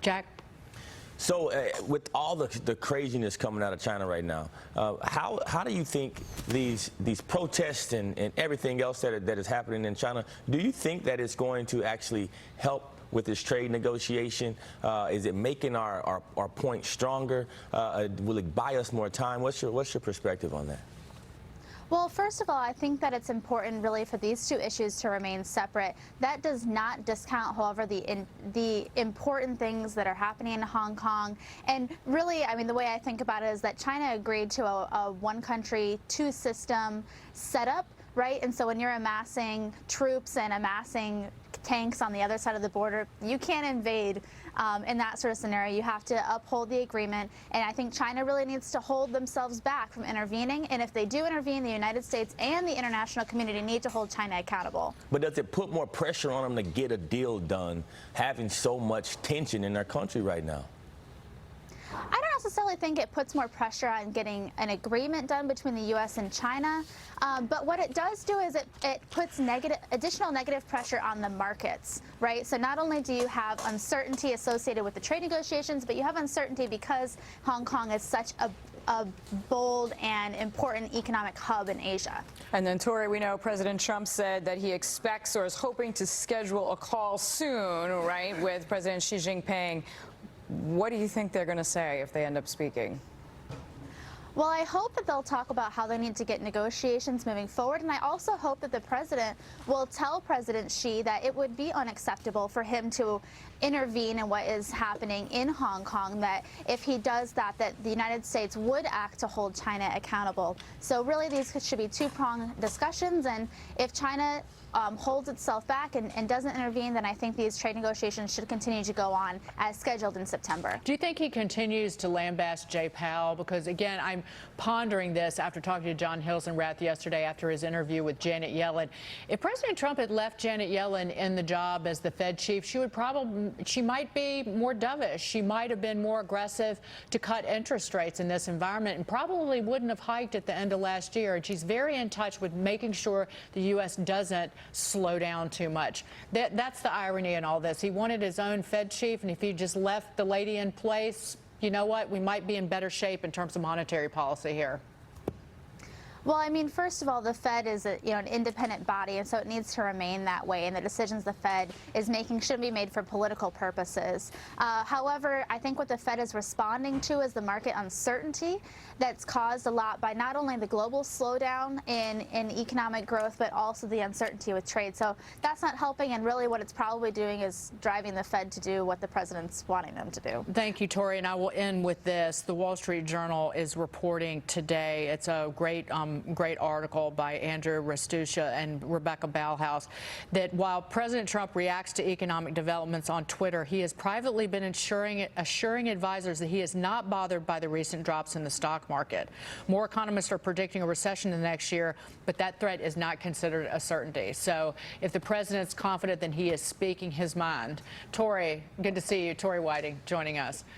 Jack? So with all the craziness coming out of China right now, how do you think these protests and everything else that is happening in China, do you think that it's going to actually help with this trade negotiation? Is it making our point stronger? Will it buy us more time? What's your perspective on that? Well, first of all, I think that it's important really for these two issues to remain separate. That does not discount, however, the important things that are happening in Hong Kong. And really, I mean, the way I think about it is that China agreed to a one country, two system setup, right? And so when you're amassing troops and amassing tanks on the other side of the border, you can't invade in that sort of scenario. You have to uphold the agreement, and I think China really needs to hold themselves back from intervening, and if they do intervene, the United States and the international community need to hold China accountable. But does it put more pressure on them to get a deal done, having so much tension in their country right now? I don't necessarily think it puts more pressure on getting an agreement done between the U.S. and China, but what it does do is it puts additional negative pressure on the markets, right? So not only do you have uncertainty associated with the trade negotiations, but you have uncertainty because Hong Kong is such a bold and important economic hub in Asia. And then, Tori, we know President Trump said that he expects or is hoping to schedule a call soon, right, with President Xi Jinping. What do you think they're going to say if they end up speaking? Well, I hope that they'll talk about how they need to get negotiations moving forward, and I also hope that the president will tell President Xi that it would be unacceptable for him to intervene in what is happening in Hong Kong, that if he does that the United States would act to hold China accountable. So really these should be two-pronged discussions, and if China holds itself back and doesn't intervene, then I think these trade negotiations should continue to go on as scheduled in September. Do you think he continues to lambast Jay Powell? Because, again, I'm pondering this after talking to John Hilsenrath yesterday after his interview with Janet Yellen. If President Trump had left Janet Yellen in the job as the Fed chief, she might be more dovish. She might have been more aggressive to cut interest rates in this environment and probably wouldn't have hiked at the end of last year. And she's very in touch with making sure the U.S. doesn't slow down too much. That's the irony in all this. He wanted his own Fed chief, and if he just left the lady in place, you know what? We might be in better shape in terms of monetary policy here. Well, I mean, first of all, the Fed is an independent body, and so it needs to remain that way. And the decisions the Fed is making shouldn't be made for political purposes. However, I think what the Fed is responding to is the market uncertainty that's caused a lot by not only the global slowdown in economic growth, but also the uncertainty with trade. So that's not helping, and really what it's probably doing is driving the Fed to do what the president's wanting them to do. Thank you, Tori, and I will end with this. The Wall Street Journal is reporting today, it's a great article by Andrew Rastuccia and Rebecca Bauhaus, that while President Trump reacts to economic developments on Twitter, he has privately been assuring advisors that he is not bothered by the recent drops in the stock market. More economists are predicting a recession in the next year, but that threat is not considered a certainty. So if the president's confident, then he is speaking his mind. Tori, good to see you. Tori Whiting joining us.